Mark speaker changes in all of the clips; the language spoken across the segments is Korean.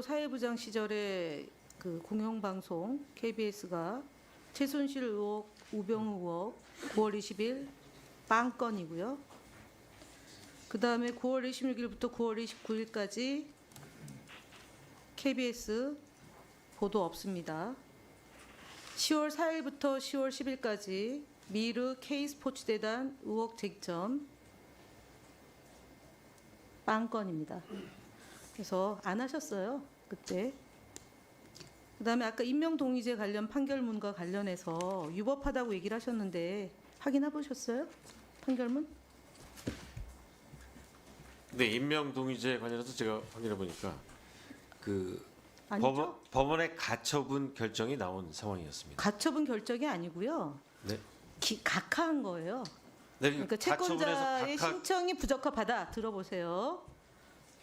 Speaker 1: 김문수 사회부장 시절에 그 공영방송 KBS가 최순실 의혹, 우병우 의혹 9월 20일 빵건이고요. 그 다음에 9월 26일부터 9월 29일까지 KBS 보도 없습니다. 10월 4일부터 10월 10일까지 미르 K스포츠재단 의혹 쟁점 빵건입니다. 그래서 안 하셨어요, 그때. 그다음에 아까 임명동의제 관련 판결문과 관련해서 유법하다고 얘기를 하셨는데 확인해 보셨어요? 판결문?
Speaker 2: 네, 임명동의제 관련해서 제가 확인해 보니까 그
Speaker 1: 아니죠?
Speaker 2: 법원의 가처분 결정이 나온 상황이었습니다.
Speaker 1: 가처분 결정이 아니고요.
Speaker 2: 네.
Speaker 1: 각하한 거예요.
Speaker 2: 네,
Speaker 1: 그러니까
Speaker 2: 가처분에서
Speaker 1: 채권자의 신청이 부적합하다. 들어보세요.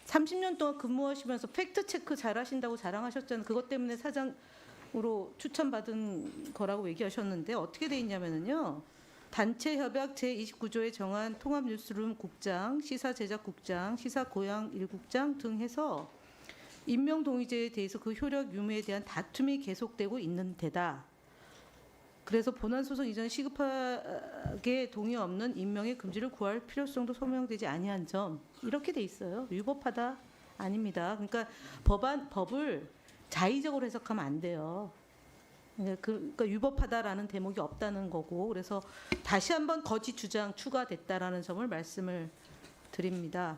Speaker 1: 30년 동안 근무하시면서 팩트 체크 잘하신다고 자랑하셨잖아요. 그것 때문에 사장으로 추천받은 거라고 얘기하셨는데 어떻게 돼 있냐면요. 단체 협약 제29조에 정한 통합뉴스룸 국장, 시사제작국장, 시사고양 1국장 등 해서 임명동의제에 대해서 그 효력 유무에 대한 다툼이 계속되고 있는 데다. 그래서 본안소송 이전 시급하게 동의 없는 임명의 금지를 구할 필요성도 소명되지 아니한 점 이렇게 돼 있어요. 위법하다 아닙니다. 그러니까 법을 자의적으로 해석하면 안 돼요. 그러니까 위법하다라는 대목이 없다는 거고 그래서 다시 한번 거짓 주장 추가됐다라는 점을 말씀을 드립니다.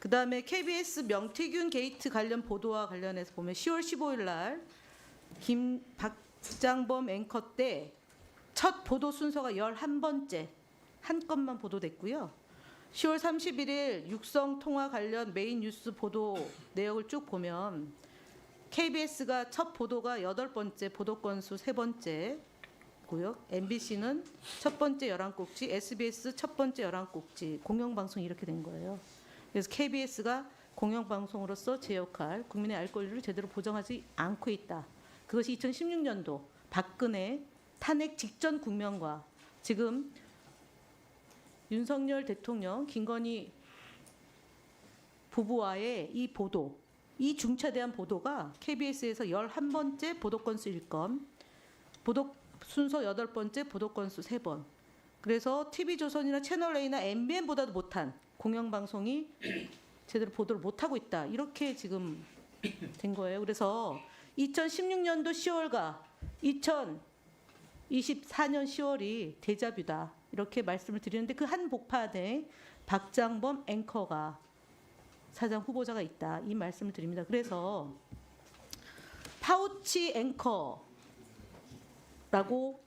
Speaker 1: 그다음에 KBS 명태균 게이트 관련 보도와 관련해서 보면 10월 15일 날 박장범 앵커 때 첫 보도 순서가 11번째 한 건만 보도됐고요. 10월 31일 육성 통화 관련 메인 뉴스 보도 내역을 쭉 보면 KBS가 첫 보도가 8번째, 보도 건수 3번째고요. MBC는 첫 번째 11꼭지, SBS 첫 번째 11꼭지, 공영방송이 이렇게 된 거예요. 그래서 KBS가 공영방송으로서 제 역할, 국민의 알 권리를 제대로 보장하지 않고 있다. 그것이 2016년도 박근혜 탄핵 직전 국면과 지금 윤석열 대통령, 김건희 부부와의 이 보도, 이 중차대한 보도가 KBS에서 11번째 보도 건수 1건, 보도 순서 8번째 보도 건수 3번. 그래서 TV조선이나 채널A나 MBN보다도 못한 공영방송이 제대로 보도를 못하고 있다. 이렇게 지금 된 거예요. 그래서 2016년도 10월과 2024년 10월이 데자뷰다. 이렇게 말씀을 드리는데 그 한복판에 박장범 앵커가 사장 후보자가 있다. 이 말씀을 드립니다. 그래서 파우치 앵커라고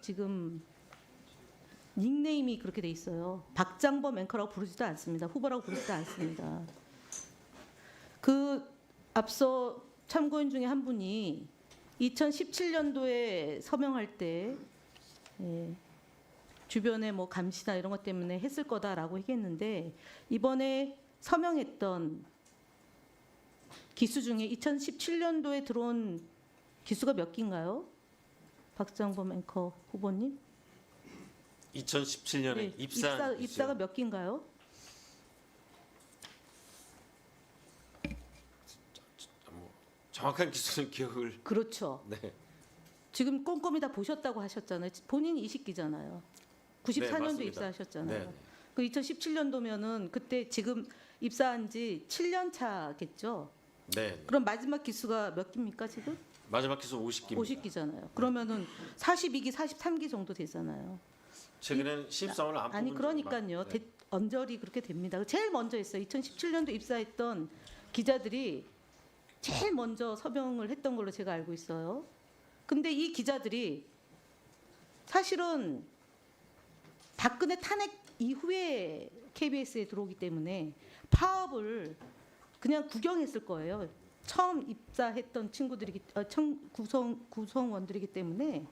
Speaker 1: 지금 닉네임이 그렇게 돼 있어요. 박장범 앵커라고 부르지도 않습니다. 후보라고 부르지도 않습니다. 그 앞서 참고인 중에 한 분이 2017년도에 서명할 때 주변에 뭐 감시나 이런 것 때문에 했을 거다라고 얘기했는데 이번에 서명했던 기수 중에 2017년도에 들어온 기수가 몇 기인가요? 박장범 앵커 후보님?
Speaker 2: 2017년에
Speaker 1: 네,
Speaker 2: 입사한
Speaker 1: 입사가 몇 기인가요?
Speaker 2: 정확한 기수는 기억을.
Speaker 1: 그렇죠.
Speaker 2: 네.
Speaker 1: 지금 꼼꼼히 다 보셨다고 하셨잖아요. 본인이 20기잖아요. 94년도
Speaker 2: 맞습니다.
Speaker 1: 입사하셨잖아요.
Speaker 2: 네.
Speaker 1: 그 2017년도면은 그때 지금 입사한 지 7년 차겠죠.
Speaker 2: 네.
Speaker 1: 그럼 마지막 기수가 몇 기입니까 지금?
Speaker 2: 마지막 기수 50기입니다.
Speaker 1: 50기잖아요. 그러면은 42기, 43기 정도 되잖아요.
Speaker 2: 최근에는 신입사원을 안
Speaker 1: 아니
Speaker 2: 뽑은
Speaker 1: 그러니까요.
Speaker 2: 네.
Speaker 1: 언저리 그렇게 됩니다. 제일 먼저 했어요. 2017년도 입사했던 기자들이 제일 먼저 서명을 했던 걸로 제가 알고 있어요. 근데 이 기자들이 사실은 박근혜 탄핵 이후에 KBS에 들어오기 때문에 파업을 그냥 구경했을 거예요. 처음 입사했던 친구들이기 구성원들이기 때문에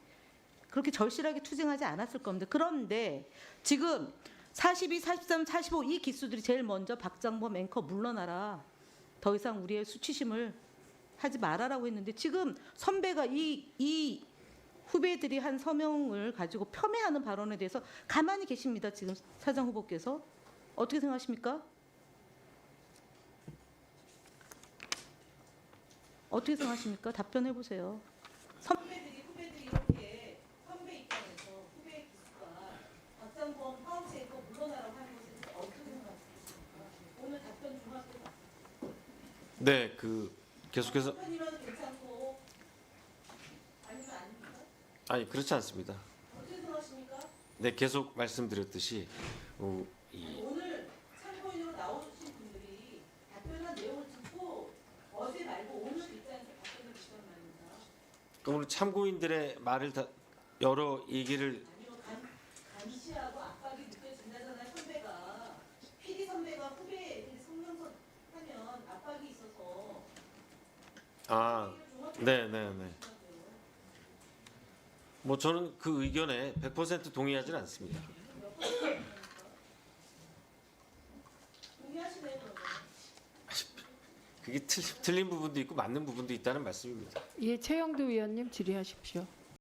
Speaker 1: 그렇게 절실하게 투쟁하지 않았을 겁니다. 그런데 지금 42, 43, 45 이 기수들이 제일 먼저 박장범 앵커 물러나라. 더 이상 우리의 수치심을 하지 말아라고 했는데 지금 선배가 이 후배들이 한 서명을 가지고 폄훼하는 발언에 대해서 가만히 계십니다. 지금 사장 후보께서 어떻게 생각하십니까? 어떻게 생각하십니까? 답변해 보세요. 선배들이 후배들이 이렇게 선배 입장에서 후배의 기수가 박상범 파업체에서 물러나라고 하는 것에 대해서 어떻게 생각하십니까? 오늘 답변 좀 하세요.
Speaker 2: 네, 그 계속해서
Speaker 1: 편이면 괜찮고 아니면 아닙니까?
Speaker 2: 아니 그렇지 않습니다.
Speaker 1: 어떻게 생각하십니까?
Speaker 2: 네, 계속 말씀드렸듯이
Speaker 1: 오늘 참고인으로 나오신 분들이 답변한 내용을 듣고 어제 말고 오늘 입장에서 답변을 주시단 말입니다.
Speaker 2: 오늘 참고인들의 말을 다 여러 얘기를
Speaker 1: 아니요, 감시하고 압박이 느껴진다잖아요. 선배가 PD 선배가 후배들이 성명서 하면 압박이 있어서
Speaker 2: 네네네. 뭐 저는 그 의견에 100% 동의하지는 않습니다.
Speaker 1: 동의하시네요. 그러면.
Speaker 2: 그게 틀린 부분도 있고 맞는 부분도 있다는 말씀입니다.
Speaker 3: 예, 최영두 위원님 질의하십시오.